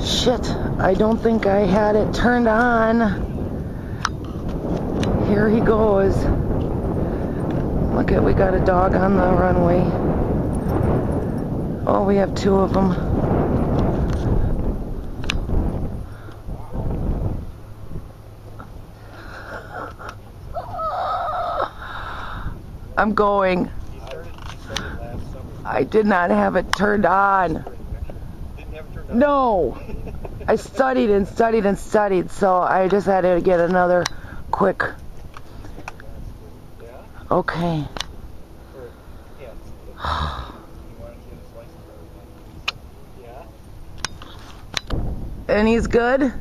Shit, I don't think I had it turned on. Here he goes. Look at, we got a dog on the runway. Oh, we have two of them. I'm going. I did not have it turned on. No. I studied and studied and studied, so I just had to get another quick. Okay. And he's good?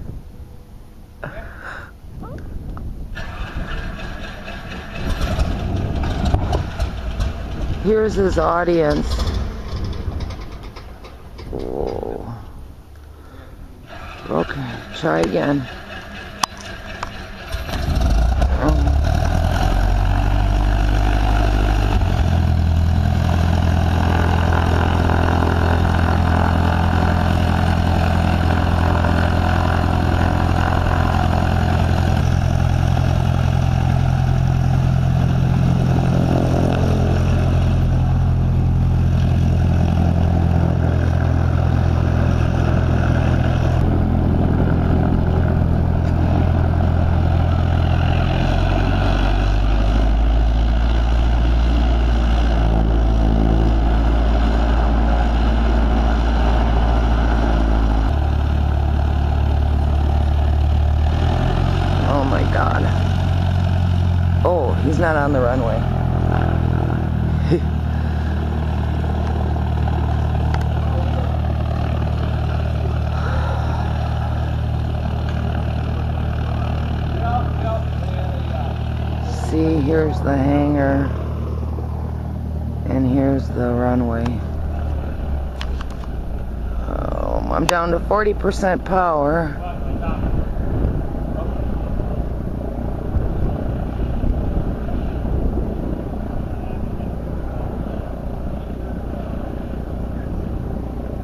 Here's his audience. Whoa. Okay, try again. Oh, he's not on the runway. See, here's the hangar, and here's the runway. I'm down to 40% power.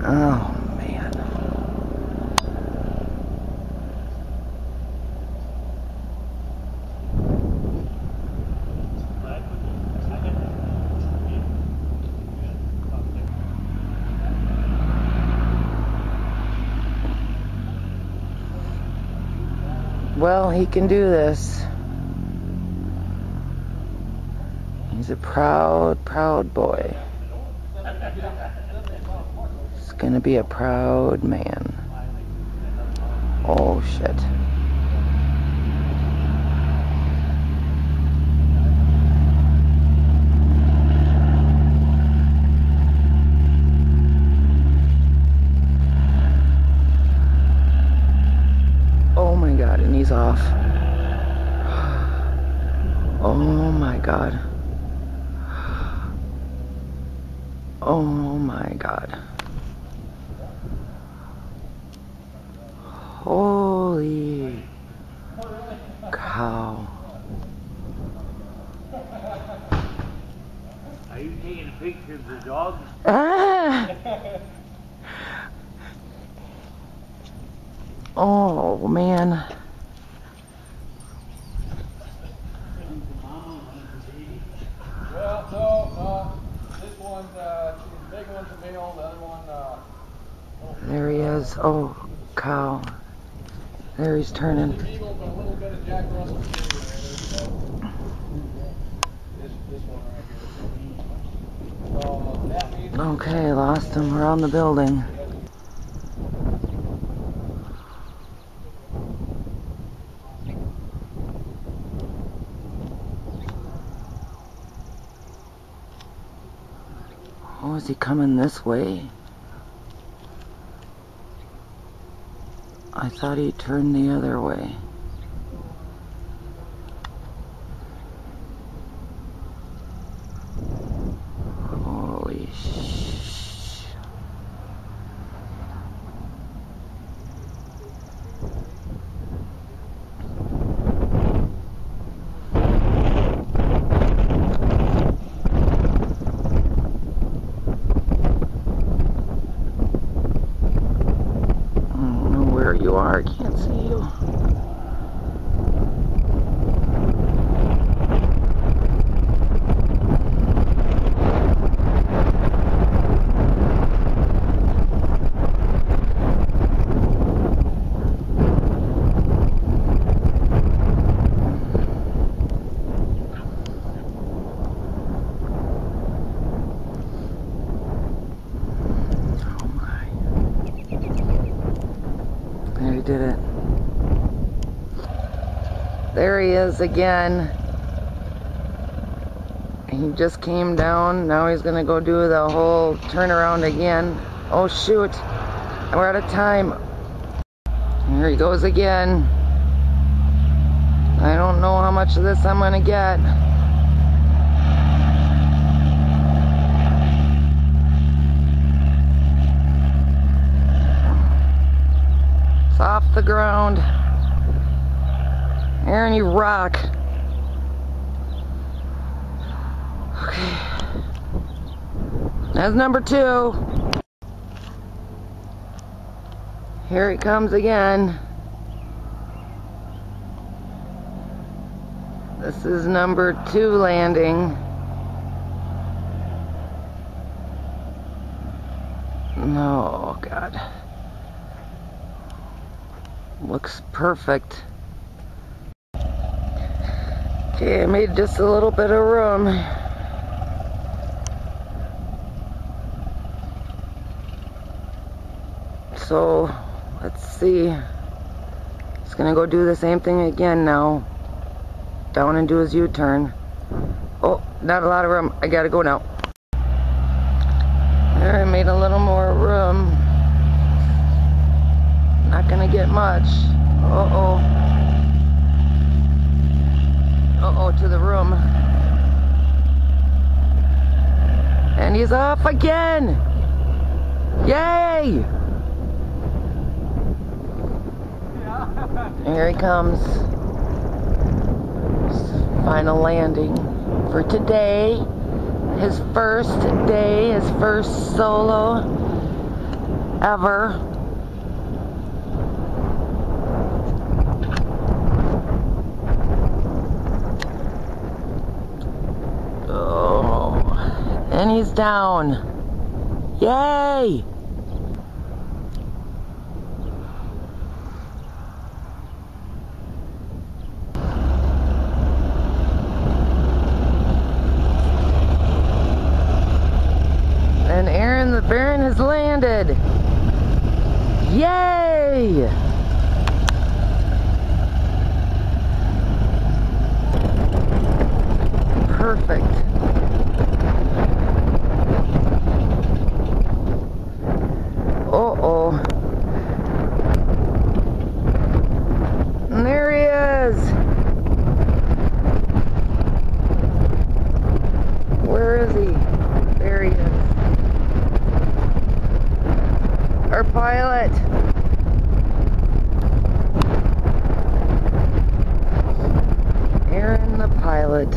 Oh, man. Well, he can do this. He's a proud, proud boy. Gonna be a proud man. Oh shit. Oh my god, and he's off. Oh my god. Oh my god. Holy cow. Are you taking a picture of the dog? Ah! Oh man. Well, no, this one's the big one's a male, the other one, There he is. Oh cow. There he's turning. the Eagle's a little bit of Jack Russell Terrier there. This one right here. So that means Okay, lost him around the building. Oh, is he coming this way? I thought he turned the other way. Holy sh... you are. I can't see you. There he did it. There he is again. He just came down. Now he's gonna go do the whole turnaround again. Oh shoot, we're out of time. Here he goes again. I don't know how much of this I'm gonna get. It's off the ground. Aaron, you rock. Okay. That's number 2. Here he comes again. This is number 2 landing. Oh, God. Looks perfect. Okay, I made just a little bit of room. So, let's see. He's gonna go do the same thing again now. Down and do his U-turn. Oh, not a lot of room. I gotta go now. There, I made a little more room. Not gonna get much. Uh-oh. Uh-oh, to the room. And he's off again! Yay! Here he comes. Final landing for today. His first day, his first solo ever. Oh, and he's down. Yay! And Aaron the Baron has landed. Yay! Perfect. Uh-oh. And there he is. Where is he? There he is. Our pilot. Aaron the pilot.